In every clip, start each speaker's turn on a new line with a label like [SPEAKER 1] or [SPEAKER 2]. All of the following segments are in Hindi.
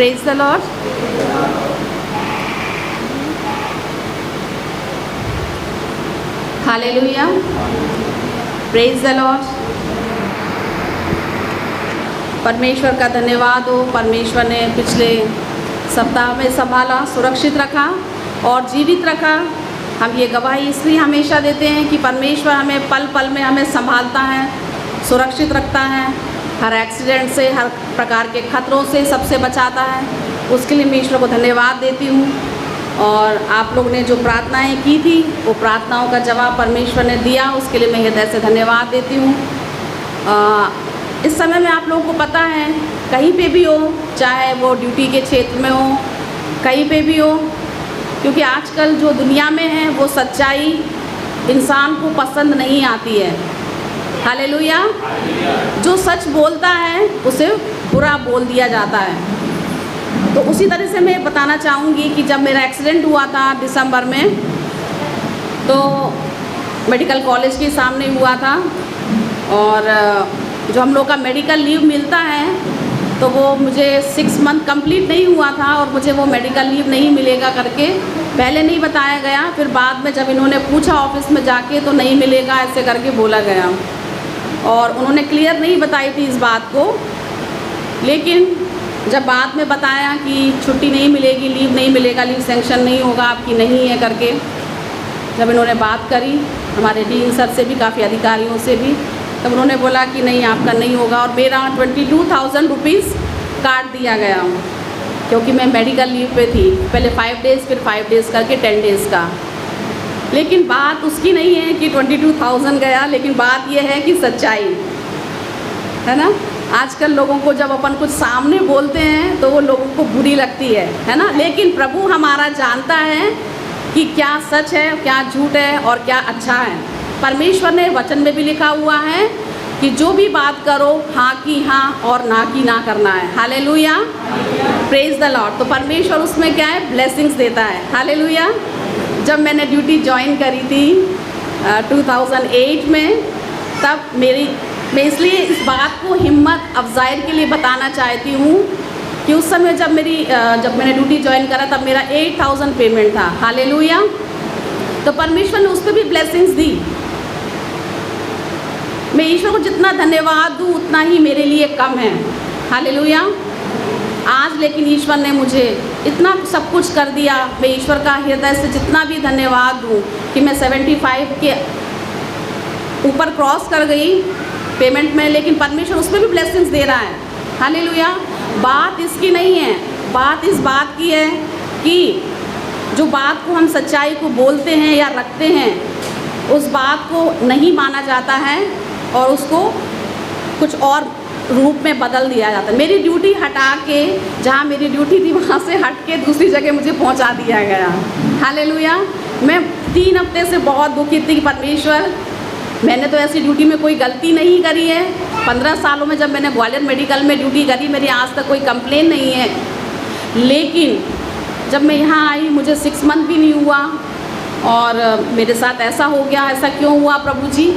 [SPEAKER 1] Praise the Lord. Hallelujah. Praise the Lord. परमेश्वर का धन्यवाद हो। परमेश्वर ने पिछले सप्ताह में संभाला, सुरक्षित रखा और जीवित रखा। हम ये गवाही इसलिए हमेशा देते हैं कि परमेश्वर हमें पल पल में हमें संभालता है, सुरक्षित रखता है, हर एक्सीडेंट से, हर प्रकार के खतरों से सबसे बचाता है। उसके लिए मैं ईश्वर को धन्यवाद देती हूँ। और आप लोग ने जो प्रार्थनाएं की थी वो प्रार्थनाओं का जवाब परमेश्वर ने दिया, उसके लिए मैं हृदय से धन्यवाद देती हूँ। इस समय में आप लोगों को पता है, कहीं पे भी हो, चाहे वो ड्यूटी के क्षेत्र में हो, कहीं पे भी हो, क्योंकि आजकल जो दुनिया में है वो सच्चाई इंसान को पसंद नहीं आती है। हालेलुया। जो सच बोलता है उसे बुरा बोल दिया जाता है। तो उसी तरह से मैं बताना चाहूँगी कि जब मेरा एक्सीडेंट हुआ था दिसंबर में, तो मेडिकल कॉलेज के सामने हुआ था और जो हम लोग का मेडिकल लीव मिलता है तो वो मुझे 6 मंथ कंप्लीट नहीं हुआ था और मुझे वो मेडिकल लीव नहीं मिलेगा करके पहले नहीं बताया गया। फिर बाद में जब इन्होंने पूछा ऑफिस में जाके तो नहीं मिलेगा ऐसे करके बोला गया और उन्होंने क्लियर नहीं बताई थी इस बात को। लेकिन जब बाद में बताया कि छुट्टी नहीं मिलेगी, लीव नहीं मिलेगा, लीव सेंक्शन नहीं होगा, आपकी नहीं है करके, जब इन्होंने बात करी हमारे डीन सर से भी, काफ़ी अधिकारियों से भी, तब उन्होंने बोला कि नहीं आपका नहीं होगा और मेरा 22,000 रुपीज़ काट दिया गया क्योंकि मैं मेडिकल लीव पे थी। पहले 5 डेज़ फिर 5 डेज़ करके 10 डेज़ का। लेकिन बात उसकी नहीं है कि 22,000 गया, लेकिन बात यह है कि सच्चाई है ना। आजकल लोगों को जब अपन कुछ सामने बोलते हैं तो वो लोगों को बुरी लगती है ना। लेकिन प्रभु हमारा जानता है कि क्या सच है, क्या झूठ है और क्या अच्छा है। परमेश्वर ने वचन में भी लिखा हुआ है कि जो भी बात करो हाँ की हाँ और ना की ना करना है। हालेलुया। Praise the Lord. तो परमेश्वर उसमें क्या है, ब्लेसिंग्स देता है। हालेलुया। जब मैंने ड्यूटी ज्वाइन करी थी 2008 में, तब मैं इसलिए इस बात को हिम्मत अफजाई के लिए बताना चाहती हूँ कि उस समय जब मैंने ड्यूटी ज्वाइन करा तब मेरा 8,000 पेमेंट था। हालेलुया। तो परमेश्वर ने उस पर भी ब्लेसिंग्स दी। मैं ईश्वर को जितना धन्यवाद दूँ उतना ही मेरे लिए कम है। हालेलुया। आज लेकिन ईश्वर ने मुझे इतना सब कुछ कर दिया। मैं ईश्वर का हृदय से जितना भी धन्यवाद दूँ कि मैं 75 के ऊपर क्रॉस कर गई पेमेंट में, लेकिन परमेश्वर उसमें भी ब्लेसिंग्स दे रहा है। हालेलुया। बात इसकी नहीं है, बात इस बात की है कि जो बात को हम सच्चाई को बोलते हैं या रखते हैं, उस बात को नहीं माना जाता है और उसको कुछ और रूप में बदल दिया जाता है। मेरी ड्यूटी हटा के, जहाँ मेरी ड्यूटी थी वहाँ से हट के दूसरी जगह मुझे पहुँचा दिया गया। हालेलुया। मैं 3 हफ्ते से बहुत दुखी थी कि परमेश्वर, मैंने तो ऐसी ड्यूटी में कोई गलती नहीं करी है। 15 सालों में जब मैंने ग्वालियर मेडिकल में ड्यूटी करी, मेरी आज तक कोई कंप्लेन नहीं है। लेकिन जब मैं यहाँ आई मुझे 6 मंथ भी नहीं हुआ और मेरे साथ ऐसा हो गया। ऐसा क्यों हुआ प्रभु जी?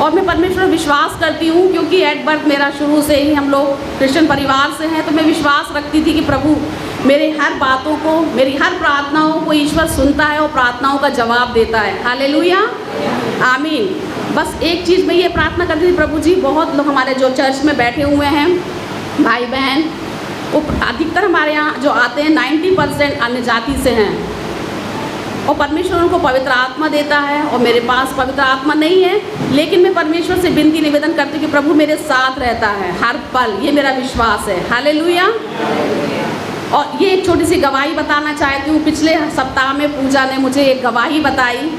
[SPEAKER 1] और मैं परमेश्वर पर विश्वास करती हूँ क्योंकि एट बर्थ मेरा शुरू से ही हम लोग क्रिश्चियन परिवार से हैं, तो मैं विश्वास रखती थी कि प्रभु मेरे हर बातों को, मेरी हर प्रार्थनाओं को ईश्वर सुनता है और प्रार्थनाओं का जवाब देता है। हालेलुया। आमीन। बस एक चीज़ मैं ये प्रार्थना करती थी, प्रभु जी बहुत लोग हमारे जो चर्च में बैठे हुए हैं भाई बहन, वो अधिकतर हमारे यहाँ जो आते हैं 90% अन्य जाति से हैं और परमेश्वर उनको पवित्र आत्मा देता है और मेरे पास पवित्र आत्मा नहीं है। लेकिन मैं परमेश्वर से विनती निवेदन करती हूँ कि प्रभु मेरे साथ रहता है हर पल, ये मेरा विश्वास है। हालेलुया। और ये एक छोटी सी गवाही बताना चाहती हूँ। पिछले सप्ताह में पूजा ने मुझे एक गवाही बताई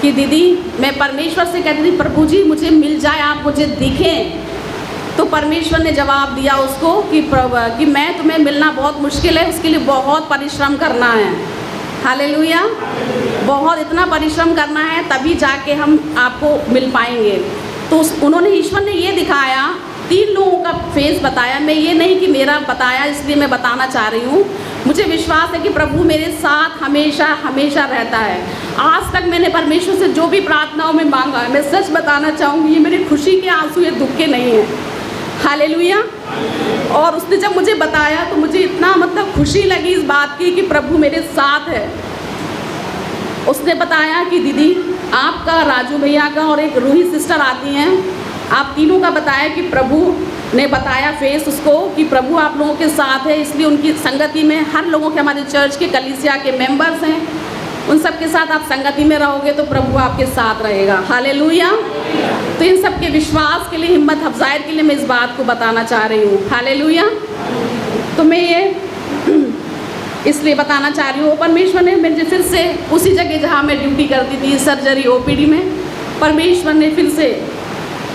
[SPEAKER 1] कि दीदी मैं परमेश्वर से कहती थी प्रभु जी मुझे मिल जाए, आप मुझे दिखें। तो परमेश्वर ने जवाब दिया उसको कि मैं तुम्हें मिलना बहुत मुश्किल है, उसके लिए बहुत परिश्रम करना है। हालेलुया। बहुत इतना परिश्रम करना है तभी जाके हम आपको मिल पाएंगे। तो उन्होंने, ईश्वर ने ये दिखाया, 3 लोगों का फेस बताया। मैं ये नहीं कि मेरा बताया इसलिए मैं बताना चाह रही हूँ, मुझे विश्वास है कि प्रभु मेरे साथ हमेशा हमेशा रहता है। आज तक मैंने परमेश्वर से जो भी प्रार्थनाओं में मांगा है, मैं सच बताना चाहूँगी ये मेरी खुशी के आंसू, ये दुख के नहीं है। हालेलुया। और उसने जब मुझे बताया तो मुझे इतना मतलब खुशी लगी इस बात की कि प्रभु मेरे साथ है। उसने बताया कि दीदी आपका, राजू भैया का और एक रूही सिस्टर आती हैं, आप तीनों का बताया कि प्रभु ने बताया फेस उसको कि प्रभु आप लोगों के साथ है, इसलिए उनकी संगति में हर लोगों के, हमारे चर्च के कलीसिया के मेंबर्स हैं, उन सब के साथ आप संगति में रहोगे तो प्रभु आपके साथ रहेगा। हालेलुया। तो इन सब के विश्वास के लिए, हिम्मत अफजाई के लिए मैं इस बात को बताना चाह रही हूँ। हालेलुया। तो मैं ये इसलिए बताना चाह रही हूँ, परमेश्वर ने मुझे फिर से उसी जगह जहाँ मैं ड्यूटी करती थी, सर्जरी ओपीडी में, परमेश्वर ने फिर से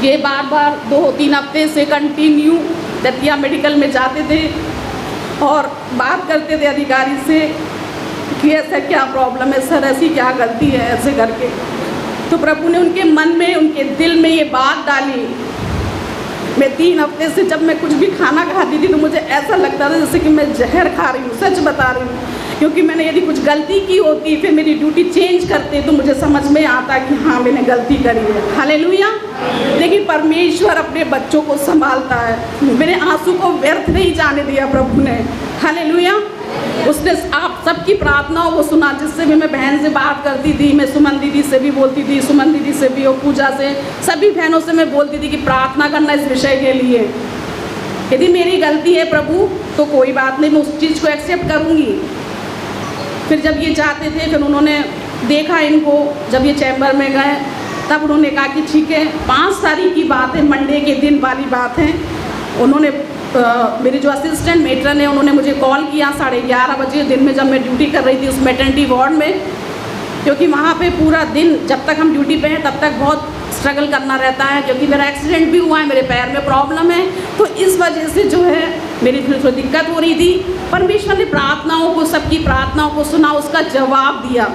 [SPEAKER 1] ये बार 2-3 हफ्ते से कंटिन्यू दतिया मेडिकल में जाते थे और बात करते थे अधिकारी से कि ऐसा क्या प्रॉब्लम है सर, ऐसी क्या गलती है, ऐसे करके। तो प्रभु ने उनके मन में, उनके दिल में ये बात डाली। मैं 3 हफ्ते से जब मैं कुछ भी खाना खाती थी तो मुझे ऐसा लगता था जैसे कि मैं जहर खा रही हूँ, सच बता रही हूँ, क्योंकि मैंने यदि कुछ गलती की होती, फिर मेरी ड्यूटी चेंज करते तो मुझे समझ में आता कि हाँ मैंने गलती करी है। हालेलुया। लेकिन परमेश्वर अपने बच्चों को संभालता है। मेरे आंसू को व्यर्थ नहीं जाने दिया प्रभु ने। हालेलुया। उसने आप सबकी प्रार्थनाओं को सुना, जिससे भी मैं बहन से बात करती थी, मैं सुमन दीदी से भी बोलती थी, सुमन दीदी से भी और पूजा से, सभी बहनों से मैं बोलती थी कि प्रार्थना करना इस विषय के लिए। यदि मेरी गलती है प्रभु तो कोई बात नहीं, मैं उस चीज़ को एक्सेप्ट करूँगी। फिर जब ये जाते थे, फिर उन्होंने देखा इनको, जब ये चैम्बर में गए तब उन्होंने कहा कि ठीक है, 5 तारीख की बात है, मंडे के दिन वाली बात है। उन्होंने मेरी जो असिस्टेंट मेट्रन है उन्होंने मुझे कॉल किया 11:30 बजे दिन में, जब मैं ड्यूटी कर रही थी उस मैटरनिटी वार्ड में, क्योंकि वहाँ पे पूरा दिन जब तक हम ड्यूटी पे हैं तब तक बहुत स्ट्रगल करना रहता है, क्योंकि मेरा एक्सीडेंट भी हुआ है, मेरे पैर में प्रॉब्लम है, तो इस वजह से जो है मेरी थोड़ी दिक्कत हो रही थी। परमेश्वर ने प्रार्थनाओं को, सबकी प्रार्थनाओं को सुना, उसका जवाब दिया।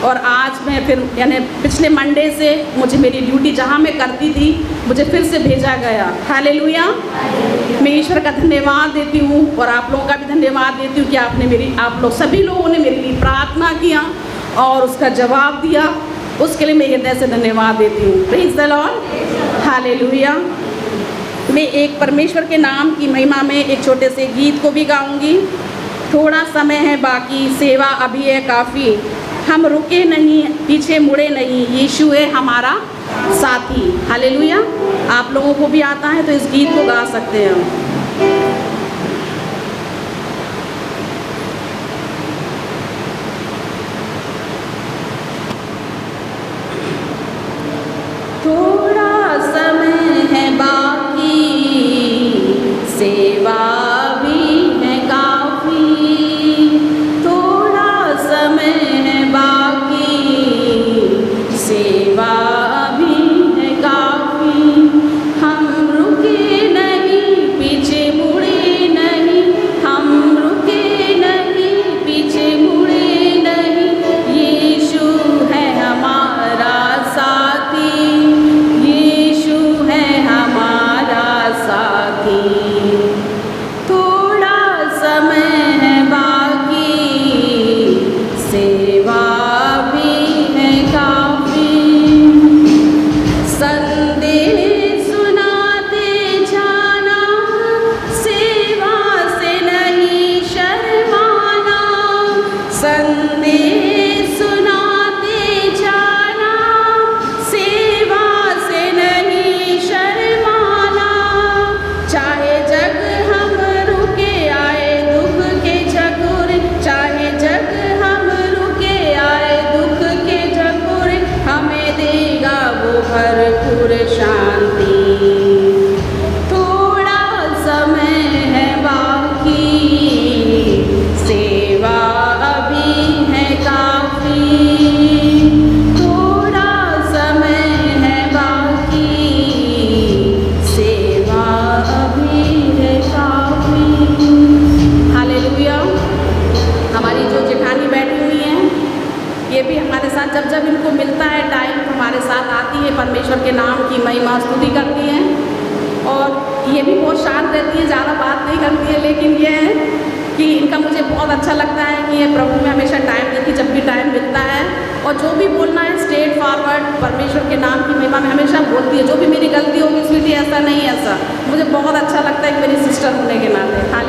[SPEAKER 1] और आज मैं फिर यानी पिछले मंडे से मुझे मेरी ड्यूटी जहाँ मैं करती थी मुझे फिर से भेजा गया। हालेलुया। मैं ईश्वर का धन्यवाद देती हूँ और आप लोगों का भी धन्यवाद देती हूँ कि आप लोग सभी लोगों ने मेरे लिए प्रार्थना किया और उसका जवाब दिया, उसके लिए मैं हृदय से धन्यवाद देती हूँ। Praise the Lord. हालेलुया। मैं एक परमेश्वर के नाम की महिमा में एक छोटे से गीत को भी गाऊंगी। थोड़ा समय है बाकी, सेवा अभी है काफ़ी, हम रुके नहीं, पीछे मुड़े नहीं, यीशु है हमारा साथी। हालेलुया। आप लोगों को भी आता है तो इस गीत को गा सकते हैं। थोड़ा समय है बाकी, सेवा भी है काफ़ी, थोड़ा समय है बाकी, सेवा भी है काफ़ी, हम रुके नहीं, पीछे मुड़े नहीं, हम रुके नहीं, पीछे मुड़े नहीं, यीशु है हमारा साथी, यीशु है हमारा साथी। थोड़ा समय है बाकी, सेवा भी है काफ़ी, संदेश सुनाते जाना, सेवा से नहीं शर्माना, संदेश सुनाते जाना, सेवा से नहीं शर्माना, चाहे जग हम रुके आए दुख के झकोरे, चाहे जग हम रुके आए दुख के झकोरे, हमें देगा वो भरपूर शांति। थोड़ा समय है बाकी, सेवा अभी है काफ़ी, थोड़ा समय है बाकी, सेवा अभी है काफ़ी। हालेलुया। हमारी जो जेठानी बैठी हुई हैं ये भी हमारे साथ जब इनको मिलता है टाइम हमारे साथ आती है, परमेश्वर के नाम की महिमा स्तुति करती हैं और ये भी बहुत शांत रहती है, ज़्यादा बात नहीं करती है, लेकिन ये है कि इनका मुझे बहुत अच्छा लगता है कि ये प्रभु में हमेशा टाइम देती, जब भी टाइम मिलता है और जो भी बोलना है स्ट्रेट फॉरवर्ड परमेश्वर के नाम की महिमा में हमेशा बोलती है, जो भी मेरी गलती होगी स्वीटी ऐसा नहीं ऐसा। मुझे बहुत अच्छा लगता है कि मेरी सिस्टर होने के नाते। हाँ